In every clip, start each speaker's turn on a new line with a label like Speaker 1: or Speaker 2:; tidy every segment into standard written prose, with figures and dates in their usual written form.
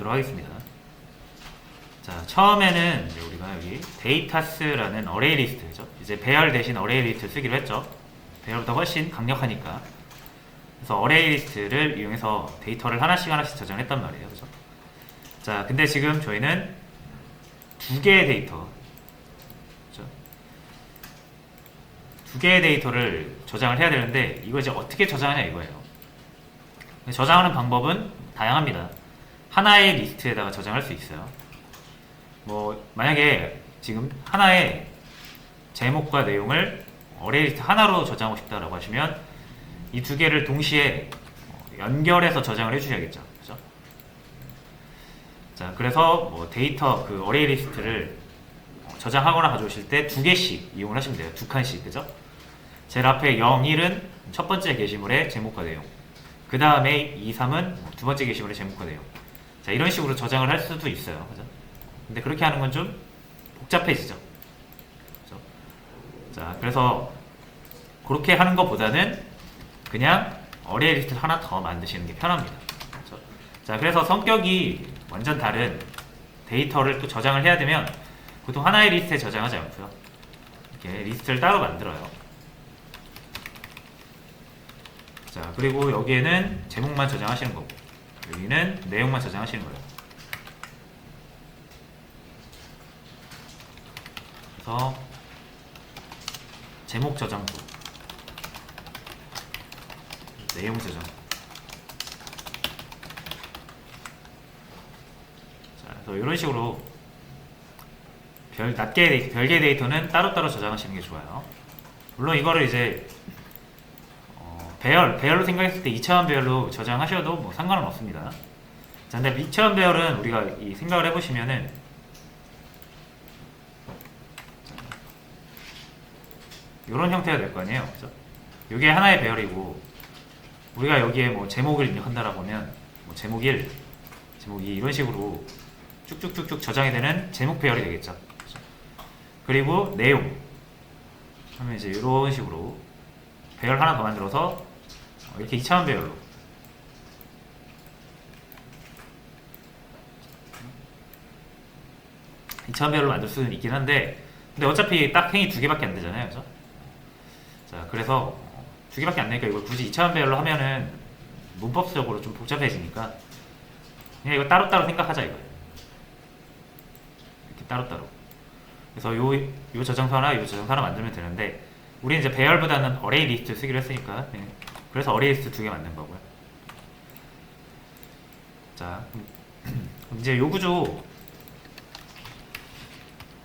Speaker 1: 해보도록 하겠습니다. 자, 처음에는 이제 우리가 여기 데이터스라는 어레이 리스트죠. 이제 배열 대신 어레이 리스트 쓰기로 했죠. 배열보다 훨씬 강력하니까. 그래서 어레이 리스트를 이용해서 데이터를 하나씩 저장했단 말이에요. 그죠? 자, 근데 지금 저희는 두 개의 데이터, 그죠? 두 개의 데이터를 저장을 해야 되는데 이거 이제 어떻게 저장하냐 이거예요. 저장하는 방법은 다양합니다. 하나의 리스트에다가 저장할 수 있어요. 뭐 만약에 지금 하나의 제목과 내용을 어레이 리스트 하나로 저장하고 싶다라고 하시면 이 두 개를 동시에 연결해서 저장을 해주셔야겠죠. 그죠? 자, 그래서 뭐 데이터 그 어레이 리스트를 저장하거나 가져오실 때 두 개씩 이용을 하시면 돼요. 두 칸씩, 그죠? 제일 앞에 0, 1은 첫 번째 게시물의 제목과 내용. 그 다음에 2, 3은 두 번째 게시물의 제목과 내용. 자, 이런 식으로 저장을 할 수도 있어요. 그죠? 근데 그렇게 하는 건 좀 복잡해지죠. 그죠? 자, 그래서 그렇게 하는 것보다는 그냥 어레이 리스트를 하나 더 만드시는 게 편합니다. 그렇죠? 자, 그래서 성격이 완전 다른 데이터를 또 저장을 해야 되면 보통 하나의 리스트에 저장하지 않고요. 이렇게 리스트를 따로 만들어요. 자, 그리고 여기에는 제목만 저장하시는 거고 여기는 내용만 저장하시는 거예요. 그래서 제목 저장부, 내용 저장. 자, 그래서 이런 식으로 별개 데이터는 따로따로 저장하시는 게 좋아요. 물론 이거를 이제 배열로 생각했을 때 2차원 배열로 저장하셔도 뭐 상관은 없습니다. 자, 근데 2차원 배열은 우리가 이 생각을 해보시면은 이런 형태가 될 거 아니에요. 그죠? 이게 하나의 배열이고 우리가 여기에 뭐 제목을 입력한다라고 하면 뭐 제목 1, 제목 2 이런 식으로 쭉쭉쭉쭉 저장이 되는 제목 배열이 되겠죠. 그죠? 그리고 내용 하면 이제 이런 식으로 배열 하나 더 만들어서 이렇게 2차원 배열로 만들 수는 있긴 한데 근데 어차피 딱 행이 두 개밖에 안 되잖아요. 그죠? 자, 그래서 두 개밖에 안 되니까 이걸 굳이 2차원 배열로 하면은 문법적으로 좀 복잡해지니까 그냥 이거 따로따로 생각하자 이거예요. 이렇게 따로따로. 그래서 요 저장소 하나, 요 저장소 하나 만들면 되는데 우리는 이제 배열보다는 어레이 리스트 쓰기로 했으니까 그래서 어레이 리스트 두 개 만든 거고요. 자, 이제 요 구조.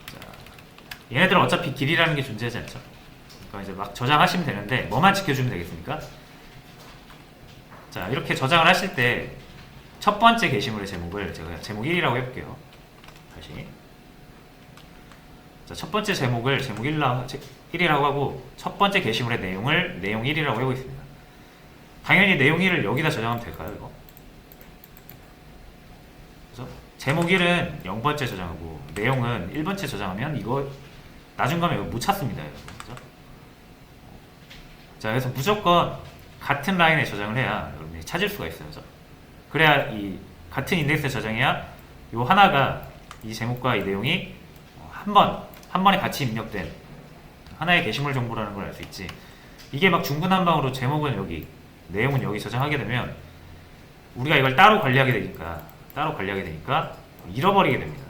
Speaker 1: 자, 얘네들은 어차피 길이라는 게 존재하지 않죠. 그러니까 이제 막 저장하시면 되는데 뭐만 지켜주면 되겠습니까? 자, 이렇게 저장을 하실 때 첫 번째 게시물의 제목을 제가 제목 1이라고 해볼게요. 다시. 자, 첫 번째 제목을 제목 1이라고 하고 첫 번째 게시물의 내용을 내용 1이라고 해보겠습니다. 당연히 내용 1을 여기다 저장하면 될까요, 이거? 그죠? 제목 1은 0번째 저장하고 내용은 1번째 저장하면 이거 나중 가면 이거 못 찾습니다, 그죠? 자, 그래서 무조건 같은 라인에 저장을 해야 여러분이 찾을 수가 있어요. 그죠? 그래야 이 같은 인덱스에 저장해야 요 하나가 이 제목과 이 내용이 한 번에 같이 입력된 하나의 게시물 정보라는 걸 알 수 있지. 이게 막 중구난방으로 제목은 여기, 내용은 여기 저장하게 되면 우리가 이걸 따로 관리하게 되니까 잃어버리게 됩니다.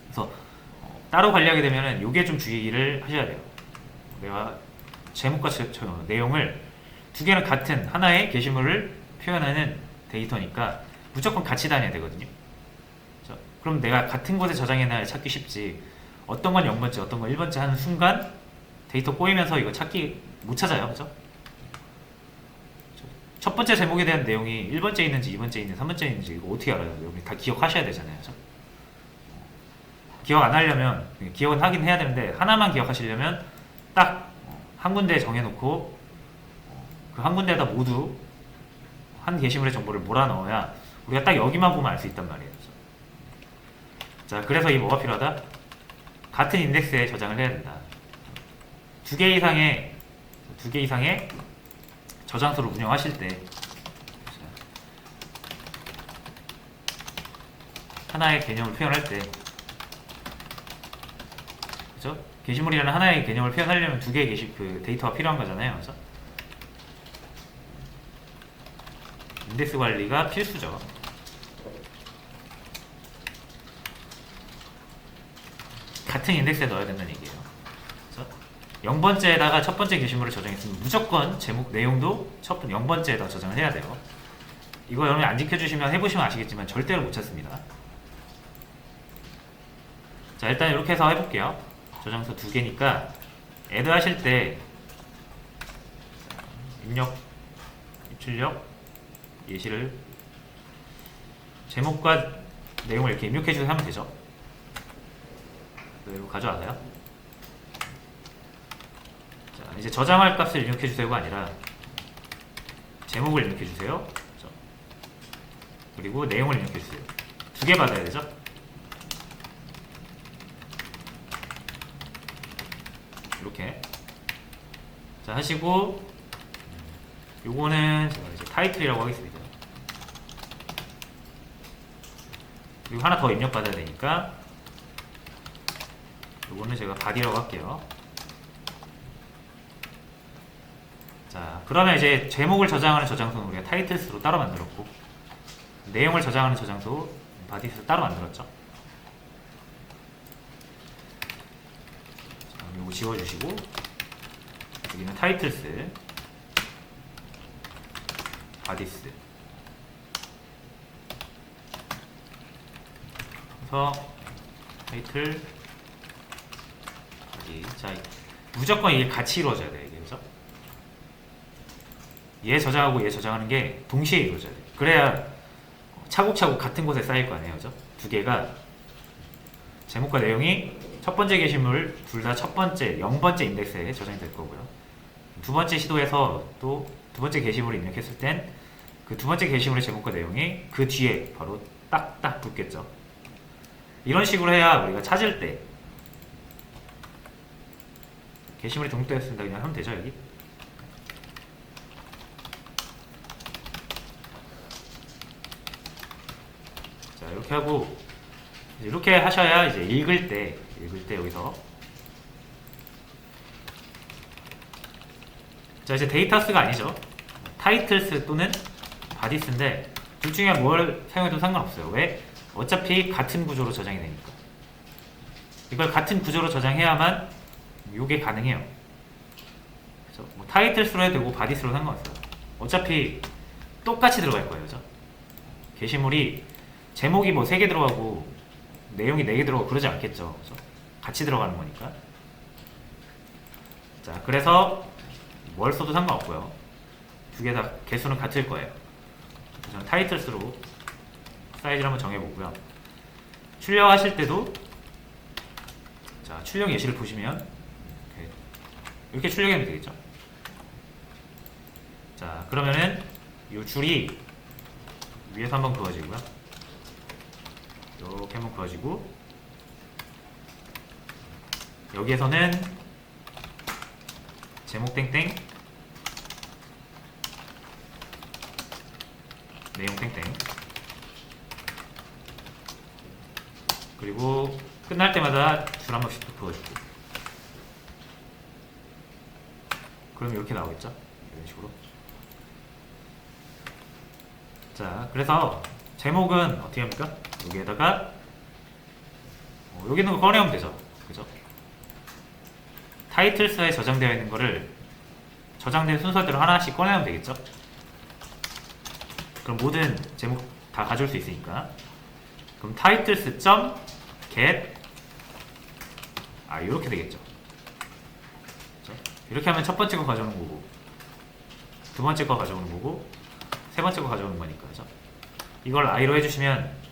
Speaker 1: 그래서 따로 관리하게 되면은 요게 좀 주의를 하셔야 돼요. 내가 제목과 내용을 두 개는 같은 하나의 게시물을 표현하는 데이터니까 무조건 같이 다녀야 되거든요. 그렇죠? 그럼 내가 같은 곳에 저장해놔야 찾기 쉽지. 어떤 건 0번째, 어떤 건 1번째 하는 순간 데이터 꼬이면서 이거 찾기 못 찾아요. 그죠? 첫 번째 제목에 대한 내용이 1번째 있는지 2번째 있는지 3번째 있는지 이거 어떻게 알아요? 여러분이 다 기억하셔야 되잖아요. 그죠? 기억 안 하려면 기억은 하긴 해야 되는데 하나만 기억하시려면 딱 한 군데에 정해놓고 그 한 군데에다 모두 한 게시물의 정보를 몰아넣어야 우리가 딱 여기만 보면 알 수 있단 말이에요. 자, 그래서 이 뭐가 필요하다? 같은 인덱스에 저장을 해야 된다. 두 개 이상의 저장소를 운영하실 때 하나의 개념을 표현할 때, 그죠? 게시물이라는 하나의 개념을 표현하려면 두 개의 데이터가 필요한 거잖아요. 그죠? 인덱스 관리가 필수죠. 같은 인덱스에 넣어야 된다는 얘기예요. 그래서 0번째에다가 첫 번째 게시물을 저장했으면 무조건 제목 내용도 0번째에다 저장을 해야 돼요. 이거 여러분이 안 지켜주시면 해보시면 아시겠지만 절대로 못 찾습니다. 자, 일단 이렇게 해서 해볼게요. 저장소 두 개니까 애드 하실 때 입력, 입출력, 예시를 제목과 내용을 이렇게 입력해주셔서 하면 되죠. 이거 가져와서요. 자, 이제 저장할 값을 입력해주세요가 아니라 제목을 입력해주세요. 그리고 내용을 입력해주세요. 두 개 받아야 되죠. 이렇게 자 하시고, 요거는 제가 이제 타이틀이라고 하겠습니다. 그리고 하나 더 입력받아야 되니까 요거는 제가 바디라고 할게요. 자, 그러면 이제 제목을 저장하는 저장소는 우리가 타이틀스로 따로 만들었고, 내용을 저장하는 저장소 바디스로 따로 만들었죠. 자, 요거 지워주시고, 여기는 타이틀스, 바디스. 그래서 타이틀, 바디. 자, 무조건 이게 같이 이루어져야 돼요. 그래서 얘 저장하고 얘 저장하는 게 동시에 이루어져야 돼요. 그래야 차곡차곡 같은 곳에 쌓일 거 아니에요. 그죠? 두 개가 제목과 내용이 첫 번째 게시물 둘 다 첫 번째 0번째 인덱스에 저장이 될 거고요. 두 번째 시도에서 또 두 번째 게시물을 입력했을 땐 그 두 번째 게시물의 제목과 내용이 그 뒤에 바로 딱딱 붙겠죠. 이런 식으로 해야 우리가 찾을 때 게시물이 동작되었습니다. 그냥 하면 되죠. 여기. 자, 이렇게 하고 이렇게 하셔야 이제 읽을 때 여기서 자, 이제 데이터스가 아니죠. 타이틀스 또는 바디스인데 둘 중에 뭘 사용해도 상관없어요. 왜? 어차피 같은 구조로 저장이 되니까. 이걸 같은 구조로 저장해야만 이게 가능해요. 그래서 뭐 타이틀스로 해도 되고 바디스로 상관없어요. 어차피 똑같이 들어갈 거예요. 그죠? 게시물이 제목이 뭐 3개 들어가고 내용이 4개 들어가고 그러지 않겠죠. 그죠? 같이 들어가는 거니까. 자, 그래서 뭘 써도 상관없고요. 두 개 다 개수는 같을 거예요. 저는 타이틀스로 사이즈를 한번 정해보고요. 출력하실 때도 자, 출력 예시를 보시면 이렇게 출력하면 되겠죠. 자, 그러면은 이 줄이 위에서 한번 그어지고요. 이렇게 한번 그어지고, 여기에서는 제목 땡땡, 내용 땡땡, 그리고 끝날 때마다 줄 한 번씩 또 그어주고, 그럼 이렇게 나오겠죠? 이런 식으로. 자, 그래서 제목은 어떻게 합니까? 여기에다가 여기 있는 거 꺼내면 되죠. 그죠? 타이틀스에 저장되어 있는 거를 저장된 순서대로 하나씩 꺼내면 되겠죠? 그럼 모든 제목 다 가져올 수 있으니까. 그럼 titles.get 이렇게 되겠죠. 그렇죠? 이렇게 하면 첫 번째 거 가져오는 거고, 두 번째 거 가져오는 거고, 세 번째 거 가져오는 거니까. 그죠? 이걸 i로 해주시면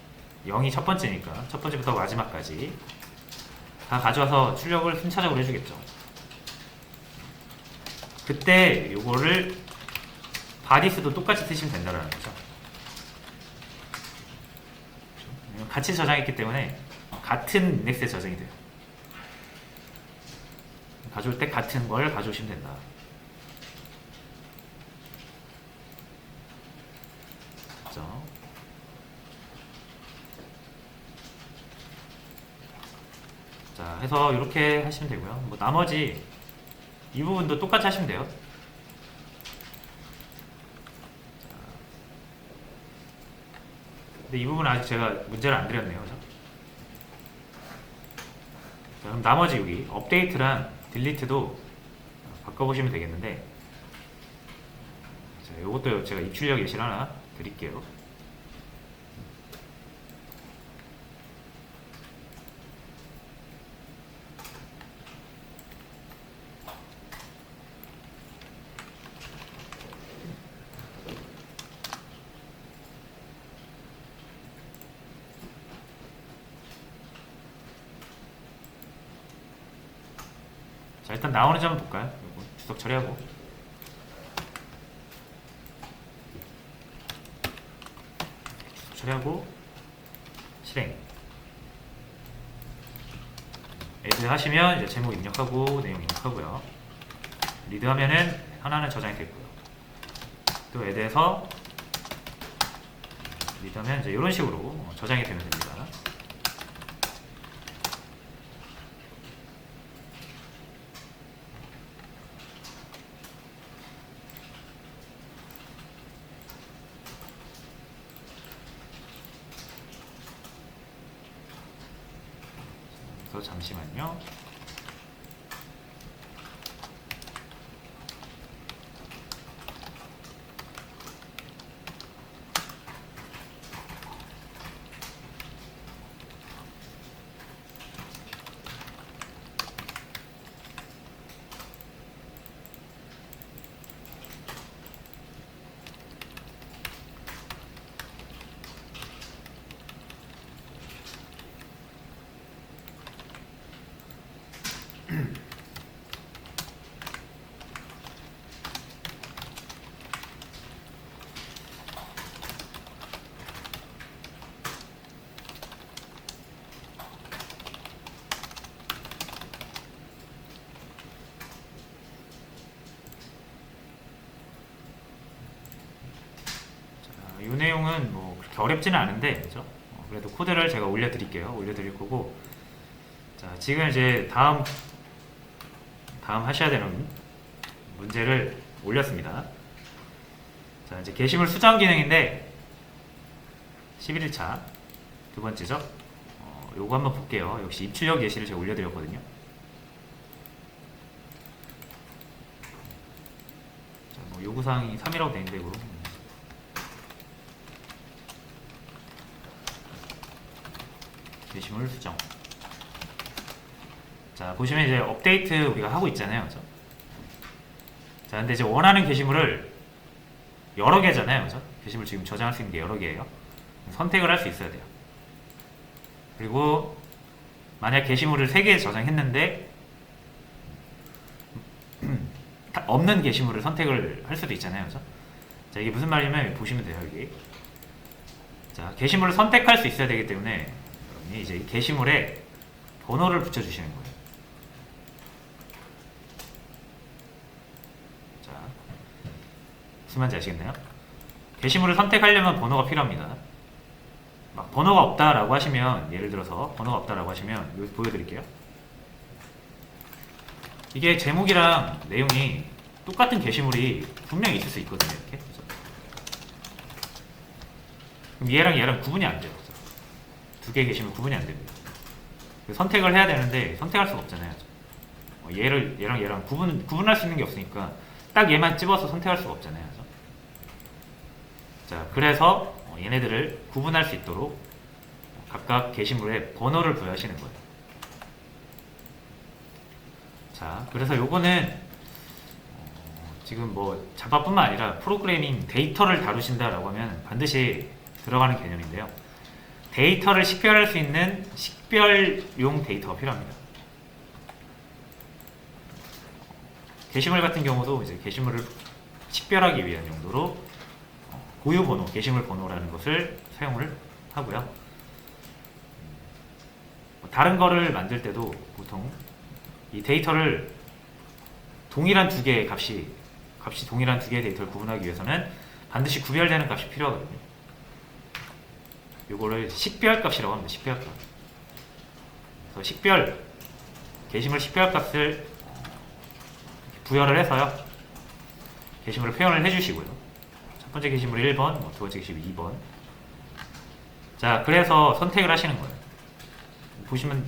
Speaker 1: 0이 첫 번째니까 첫 번째부터 마지막까지 다 가져와서 출력을 순차적으로 해주겠죠. 그때 요거를 바디스도 똑같이 쓰시면 된다는 거죠. 같이 저장했기 때문에 같은 인덱스에 저장이 돼요. 가져올 때 같은 걸 가져오시면 된다. 그렇죠? 자, 해서 이렇게 하시면 되고요. 뭐 나머지 이 부분도 똑같이 하시면 돼요. 근데 이 부분은 아직 제가 문제를 안 드렸네요. 그죠? 자, 그럼 나머지 여기 업데이트랑 딜리트도 바꿔보시면 되겠는데, 자, 요것도 제가 입출력 예시를 하나 드릴게요. 자, 일단 나오는 점 볼까요? 요거 주석 처리하고. 주석 처리하고, 실행. 에드 하시면 이제 제목 입력하고, 내용 입력하고요. 리드 하면은 하나는 저장이 됐고요. 또 에드에서 리드 하면 이제 이런 식으로 저장이 되면 됩니다. 그래서 잠시만요. 이 내용은 뭐 그렇게 어렵지는 않은데, 그죠? 그래도 코드를 제가 올려드릴게요. 올려드릴 거고, 자, 지금 이제 다음 하셔야 되는 문제를 올렸습니다. 자, 이제 게시물 수정 기능인데 11일차 두 번째죠. 요거 한번 볼게요. 역시 입출력 예시를 제가 올려드렸거든요. 자, 뭐 요구사항이 3이라고 되는데 이거. 게시물 수정. 자, 보시면 이제 업데이트 우리가 하고 있잖아요. 그죠? 자, 근데 이제 원하는 게시물을 여러 개잖아요. 그죠? 게시물 지금 저장할 수 있는 게 여러 개예요. 선택을 할 수 있어야 돼요. 그리고 만약 게시물을 3개 저장했는데 없는 게시물을 선택을 할 수도 있잖아요. 그죠? 자, 이게 무슨 말이냐면 보시면 돼요. 여기. 자, 게시물을 선택할 수 있어야 되기 때문에 여러분이 이제 이 게시물에 번호를 붙여주시는 거예요. 자, 무슨 말인지 아시겠나요? 게시물을 선택하려면 번호가 필요합니다. 막 번호가 없다라고 하시면, 예를 들어서 번호가 없다라고 하시면 여기 보여드릴게요. 이게 제목이랑 내용이 똑같은 게시물이 분명히 있을 수 있거든요. 이렇게. 그죠? 그럼 얘랑 구분이 안 돼요. 두 개의 게시물 구분이 안 됩니다. 선택을 해야 되는데 선택할 수가 없잖아요. 얘랑 구분할 수 있는 게 없으니까 딱 얘만 집어서 선택할 수가 없잖아요. 그죠? 자, 그래서 얘네들을 구분할 수 있도록 각각 게시물에 번호를 부여하시는 거예요. 자, 그래서 요거는 지금 뭐 자바뿐만 아니라 프로그래밍 데이터를 다루신다라고 하면 반드시 들어가는 개념인데요. 데이터를 식별할 수 있는 식별용 데이터가 필요합니다. 게시물 같은 경우도 이제 게시물을 식별하기 위한 용도로 고유 번호, 게시물 번호라는 것을 사용을 하고요. 다른 거를 만들 때도 보통 이 데이터를 동일한 두 개의 값이 동일한 두 개의 데이터를 구분하기 위해서는 반드시 구별되는 값이 필요하거든요. 요거를 식별값이라고 합니다. 식별값. 그래서 식별 게시물 식별값을 부여를 해서요. 게시물을 표현을 해주시고요. 첫 번째 게시물 1번, 두 번째 게시물 2번. 자, 그래서 선택을 하시는 거예요. 보시면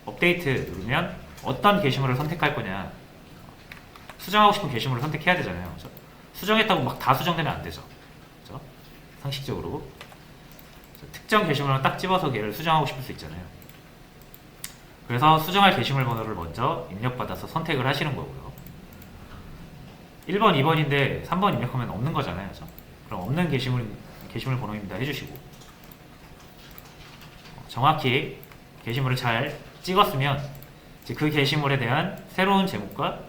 Speaker 1: 업데이트 누르면 어떤 게시물을 선택할 거냐. 수정하고 싶은 게시물을 선택해야 되잖아요. 그렇죠? 수정했다고 막 다 수정되면 안 되죠. 그렇죠? 상식적으로. 특정 게시물만 딱 집어서 걔를 수정하고 싶을 수 있잖아요. 그래서 수정할 게시물 번호를 먼저 입력받아서 선택을 하시는 거고요. 1번, 2번인데 3번 입력하면 없는 거잖아요. 그렇죠? 그럼 없는 게시물 번호입니다 해주시고, 정확히 게시물을 잘 찍었으면 이제 그 게시물에 대한 새로운 제목과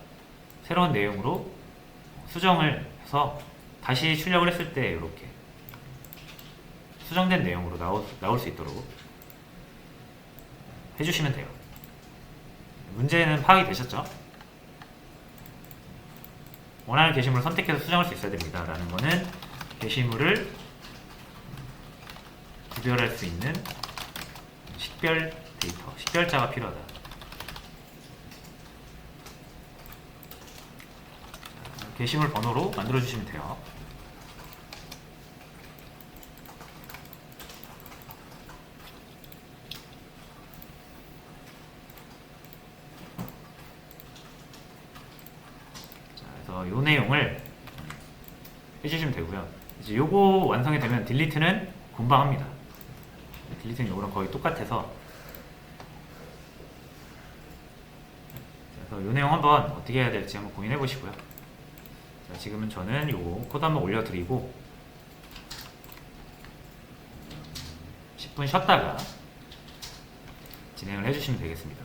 Speaker 1: 새로운 내용으로 수정을 해서 다시 출력을 했을 때 이렇게 수정된 내용으로 나올 수 있도록 해주시면 돼요. 문제는 파악이 되셨죠? 원하는 게시물을 선택해서 수정할 수 있어야 됩니다. 라는 거는 게시물을 구별할 수 있는 식별 데이터, 식별자가 필요하다. 게시물 번호로 만들어주시면 돼요. 자, 그래서 이 내용을 해주시면 되고요. 이제 요거 완성이 되면 딜리트는 금방 합니다. 딜리트는 요거랑 거의 똑같아서, 그래서 요 내용 한번 어떻게 해야 될지 한번 고민해 보시고요. 자, 지금은 저는 요거 코드 한번 올려드리고 10분 쉬었다가 진행을 해주시면 되겠습니다.